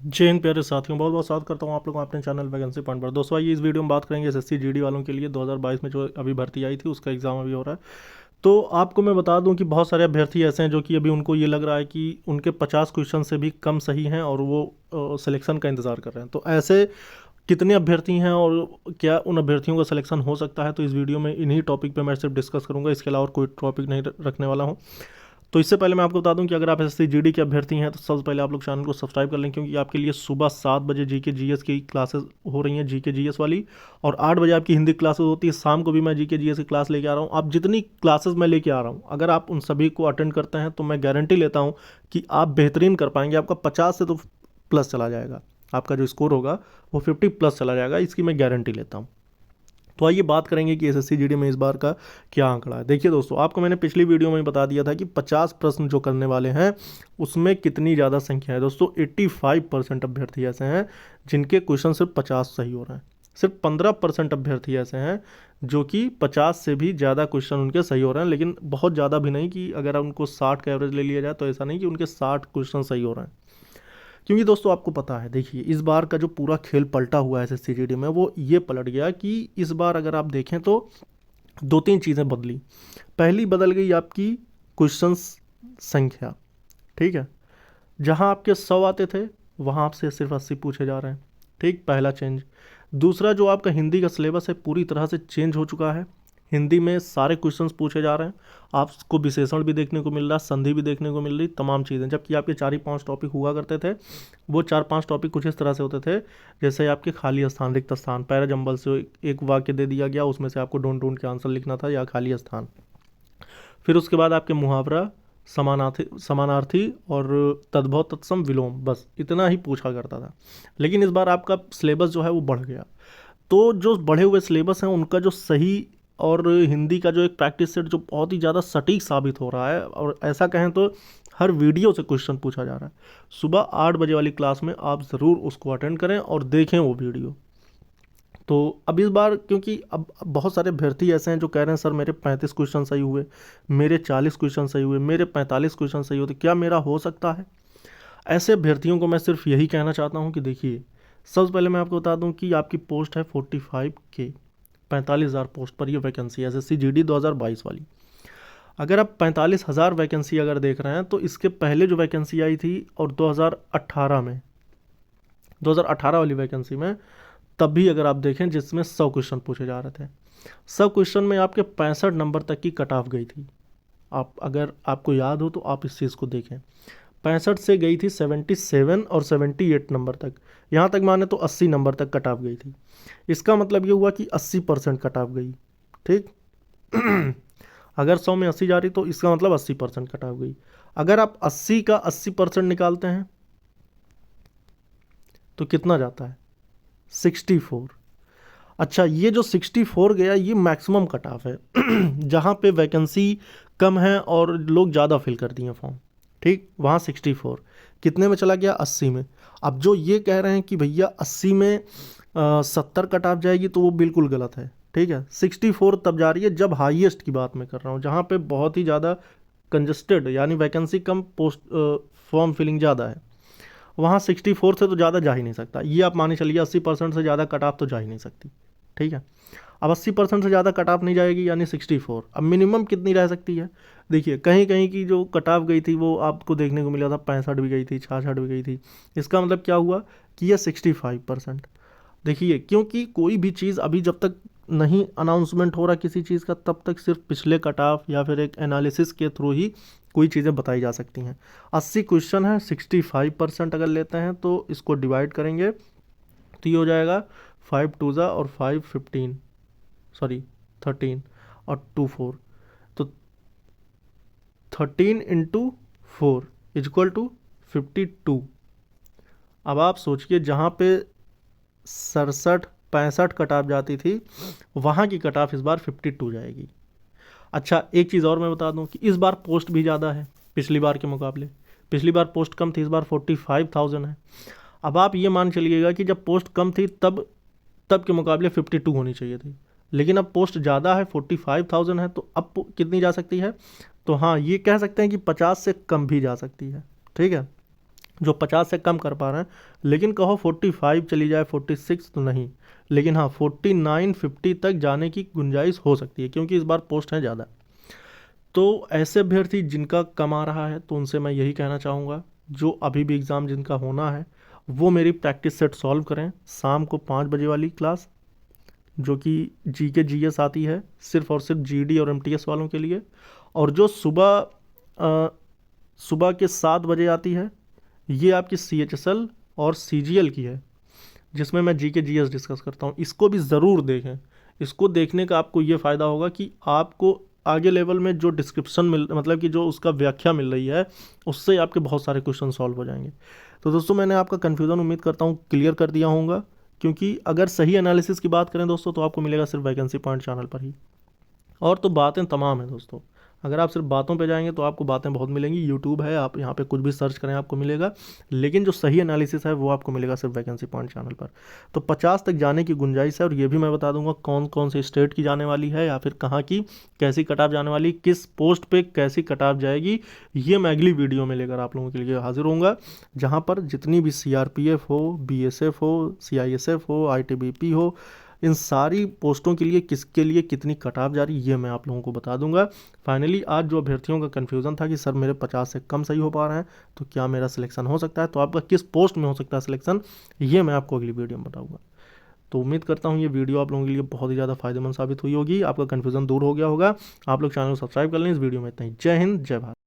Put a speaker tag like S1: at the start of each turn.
S1: जय हिंद प्यारे साथियों, बहुत बहुत स्वागत करता हूं आप लोगों को अपने चैनल वैकेंसी पॉइंट पर। दोस्तों आइए इस वीडियो में बात करेंगे एसएससी जीडी वालों के लिए 2022 में जो अभी भर्ती आई थी उसका एग्ज़ाम अभी हो रहा है। तो आपको मैं बता दूं कि बहुत सारे अभ्यर्थी ऐसे हैं जो कि अभी उनको ये लग रहा है कि उनके 50 क्वेश्चन से भी कम सही हैं और वो सिलेक्शन का इंतज़ार कर रहे हैं। तो ऐसे कितने अभ्यर्थी हैं और क्या उन अभ्यर्थियों का सिलेक्शन हो सकता है, तो इस वीडियो में इन्हीं टॉपिक पे मैं सिर्फ डिस्कस करूंगा, इसके अलावा और कोई टॉपिक नहीं रखने वाला हूं। तो इससे पहले मैं आपको बता दूं कि अगर आप एसएससी जीडी के अभ्यर्थी हैं तो सबसे पहले आप लोग चैनल को सब्सक्राइब कर लें, क्योंकि आपके लिए सुबह 7 बजे जीके जीएस की क्लासेस हो रही हैं, जीके जीएस वाली, और 8 बजे आपकी हिंदी क्लासेस होती है। शाम को भी मैं जीके जीएस की क्लास लेके आ रहा हूँ। आप जितनी क्लासेस मैं लेके आ रहा हूँ, अगर आप उन सभी को अटेंड करते हैं तो मैं गारंटी लेता हूँ कि आप बेहतरीन कर पाएंगे। आपका 50 से तो प्लस चला जाएगा, आपका जो स्कोर होगा वो 50 प्लस चला जाएगा, इसकी मैं गारंटी लेता हूँ। तो आइए बात करेंगे कि एसएससी जीडी में इस बार का क्या आंकड़ा है। देखिए दोस्तों, आपको मैंने पिछली वीडियो में बता दिया था कि 50 प्रश्न जो करने वाले हैं उसमें कितनी ज़्यादा संख्या है। दोस्तों 85% अभ्यर्थी ऐसे हैं जिनके क्वेश्चन सिर्फ 50 सही हो रहे हैं। सिर्फ 15% अभ्यर्थी ऐसे हैं जो कि 50 से भी ज़्यादा क्वेश्चन उनके सही हो रहे हैं, लेकिन बहुत ज़्यादा भी नहीं कि अगर उनको 60 का एवरेज ले लिया जाए तो ऐसा नहीं कि उनके 60 क्वेश्चन सही हो रहे हैं। क्योंकि दोस्तों आपको पता है, देखिए इस बार का जो पूरा खेल पलटा हुआ है एसएससी जीडी में, वो ये पलट गया कि इस बार अगर आप देखें तो दो तीन चीज़ें बदली। पहली बदल गई आपकी क्वेश्चन संख्या, ठीक है। जहां आपके 100 आते थे वहां आपसे सिर्फ 80 पूछे जा रहे हैं, ठीक, पहला चेंज। दूसरा, जो आपका हिंदी का सिलेबस है पूरी तरह से चेंज हो चुका है। हिंदी में सारे क्वेश्चंस पूछे जा रहे हैं, आपको विशेषण भी देखने को मिल रहा है, संधि भी देखने को मिल रही, तमाम चीज़ें। जबकि आपके 4 ही 5 टॉपिक हुआ करते थे, वो 4-5 टॉपिक कुछ इस तरह से होते थे जैसे आपके खाली स्थान, रिक्त स्थान, पैरा जंबल से एक वाक्य दे दिया गया, उसमें से आपको ढूंढ ढूंढ के आंसर लिखना था या खाली स्थान। फिर उसके बाद आपके मुहावरा, समानार्थी समानार्थी और तद्भव तत्सम विलोम, बस इतना ही पूछा करता था। लेकिन इस बार आपका सिलेबस जो है वो बढ़ गया। तो जो बढ़े हुए सिलेबस हैं उनका जो सही और हिंदी का जो एक प्रैक्टिस सेट जो बहुत ही ज़्यादा सटीक साबित हो रहा है, और ऐसा कहें तो हर वीडियो से क्वेश्चन पूछा जा रहा है। सुबह 8 बजे वाली क्लास में आप ज़रूर उसको अटेंड करें और देखें वो वीडियो। तो अब इस बार क्योंकि अब बहुत सारे अभ्यर्थी ऐसे हैं जो कह रहे हैं सर मेरे 35 क्वेश्चन सही हुए, मेरे 40 क्वेश्चन सही हुए, मेरे 45 क्वेश्चन सही होते, क्या मेरा हो सकता है? ऐसे अभ्यर्थियों को मैं सिर्फ यही कहना चाहता हूं कि देखिए, सबसे पहले मैं आपको बता दूं कि आपकी पोस्ट है 45K, 45,000 पोस्ट पर ये वैकेंसी है एसएससी जीडी 2022 वाली। अगर आप 45,000 वैकेंसी अगर देख रहे हैं तो इसके पहले जो वैकेंसी आई थी और 2018 में, 2018 वाली वैकेंसी में, तब भी अगर आप देखें जिसमें 100 क्वेश्चन पूछे जा रहे थे, 100 क्वेश्चन में आपके 65 नंबर तक की कट ऑफ गई थी। आप अगर आपको याद हो तो आप इस चीज़ को देखें, 65 से गई थी 77 और 78 नंबर तक, यहाँ तक माने तो 80 नंबर तक कट ऑफ गई थी। इसका मतलब ये हुआ कि 80% कट ऑफ गई, ठीक। अगर 100 में 80 जा रही तो इसका मतलब 80% कट ऑफ गई। अगर आप 80 का 80% निकालते हैं तो कितना जाता है? 64। अच्छा, ये जो 64 गया ये मैक्सिमम कट ऑफ है जहाँ पे वैकेंसी कम है और लोग ज़्यादा फिल कर दिए फॉर्म, ठीक, वहाँ 64 कितने में चला गया? 80 में। अब जो ये कह रहे हैं कि भैया 80 में 70 कट ऑफ जाएगी, तो वो बिल्कुल गलत है, ठीक है। 64 तब जा रही है जब हाईएस्ट की बात मैं कर रहा हूँ, जहाँ पे बहुत ही ज़्यादा कंजस्टेड यानी वैकेंसी कम, पोस्ट फॉर्म फिलिंग ज़्यादा है, वहाँ 64 से तो ज़्यादा जा ही नहीं सकता। ये आप माने चलिए 80% से ज़्यादा कट ऑफ तो जा ही नहीं सकती, ठीक है। अब 80% से ज़्यादा कट ऑफ नहीं जाएगी यानी 64। अब मिनिमम कितनी रह सकती है? देखिए कहीं कहीं की जो कट ऑफ गई थी वो आपको देखने को मिला था 65 भी गई थी, 66 भी गई थी। इसका मतलब क्या हुआ कि यह 65%। देखिए क्योंकि कोई भी चीज़ अभी जब तक नहीं अनाउंसमेंट हो रहा किसी चीज़ का, तब तक सिर्फ पिछले कट ऑफ या फिर एक एनालिसिस के थ्रू ही कोई चीज़ें बताई जा सकती हैं। 80 क्वेश्चन है, 65% अगर लेते हैं तो इसको डिवाइड करेंगे तो ये हो जाएगा 5 टू ज़ा और 5 15, सॉरी 13 और 2 4, तो 13 इंटू 4 इजक्वल टू 52। अब आप सोचिए जहाँ पे 67-65 कट ऑफ जाती थी, वहाँ की कट ऑफ इस बार 52 जाएगी। अच्छा एक चीज़ और मैं बता दूं कि इस बार पोस्ट भी ज़्यादा है पिछली बार के मुकाबले। पिछली बार पोस्ट कम थी, इस बार 45,000 है। अब आप ये मान चलिएगा कि जब पोस्ट कम थी तब तब के मुकाबले 52 होनी चाहिए थी, लेकिन अब पोस्ट ज़्यादा है, 45,000 है, तो अब कितनी जा सकती है? तो हाँ, ये कह सकते हैं कि 50 से कम भी जा सकती है, ठीक है। जो 50 से कम कर पा रहे हैं। लेकिन कहो 45 चली जाए, 46 तो नहीं, लेकिन हाँ 49 50 तक जाने की गुंजाइश हो सकती है, क्योंकि इस बार पोस्ट है ज़्यादा। तो ऐसे अभ्यर्थी जिनका कम आ रहा है, तो उनसे मैं यही कहना चाहूँगा, जो अभी भी एग्ज़ाम जिनका होना है वो मेरी प्रैक्टिस सेट सॉल्व करें। शाम को 5 बजे वाली क्लास, जो कि जी के जी एस आती है सिर्फ और सिर्फ जी डी और एम टी एस वालों के लिए, और जो सुबह के 7 बजे आती है, ये आपकी सी एच एस एल और सी जी एल की है, जिसमें मैं जी के जी एस डिस्कस करता हूँ। इसको भी ज़रूर देखें। इसको देखने का आपको ये फ़ायदा होगा कि आपको आगे लेवल में जो डिस्क्रिप्शन मिल, मतलब कि जो उसका व्याख्या मिल रही है, उससे आपके बहुत सारे क्वेश्चन सॉल्व हो जाएंगे। तो दोस्तों, मैंने आपका कन्फ्यूज़न उम्मीद करता हूँ क्लियर कर दिया होगा, क्योंकि अगर सही एनालिसिस की बात करें दोस्तों, तो आपको मिलेगा सिर्फ वैकेंसी पॉइंट चैनल पर ही। और तो बातें तमाम हैं दोस्तों। अगर आप सिर्फ बातों पे जाएंगे तो आपको बातें बहुत मिलेंगी। यूट्यूब है, आप यहाँ पे कुछ भी सर्च करें आपको मिलेगा, लेकिन जो सही एनालिसिस है वो आपको मिलेगा सिर्फ वैकेंसी पॉइंट चैनल पर। तो 50 तक जाने की गुंजाइश है, और ये भी मैं बता दूंगा कौन कौन से स्टेट की जाने वाली है, या फिर कहाँ की कैसी कट ऑफ जाने वाली, किस पोस्ट पे कैसी कट ऑफ जाएगी, ये मैं अगली वीडियो में लेकर आप लोगों के लिए हाजिर होऊंगा, जहाँ पर जितनी भी CRPF हो, BSF हो, CISF हो, ITBP हो, इन सारी पोस्टों के लिए किसके लिए कितनी कट ऑफ जा रही है, ये मैं आप लोगों को बता दूंगा। फाइनली आज जो अभ्यर्थियों का कन्फ्यूज़न था कि सर मेरे 50 से कम सही हो पा रहे हैं, तो क्या मेरा सिलेक्शन हो सकता है, तो आपका किस पोस्ट में हो सकता है सिलेक्शन, ये मैं आपको अगली वीडियो में बताऊंगा। तो उम्मीद करता हूँ ये वीडियो आप लोगों के लिए बहुत ही ज़्यादा फायदेमंद साबित हुई होगी, आपका कन्फ्यूज़न दूर हो गया होगा। आप लोग चैनल को सब्सक्राइब कर लें। इस वीडियो में इतना ही। जय हिंद, जय भारत।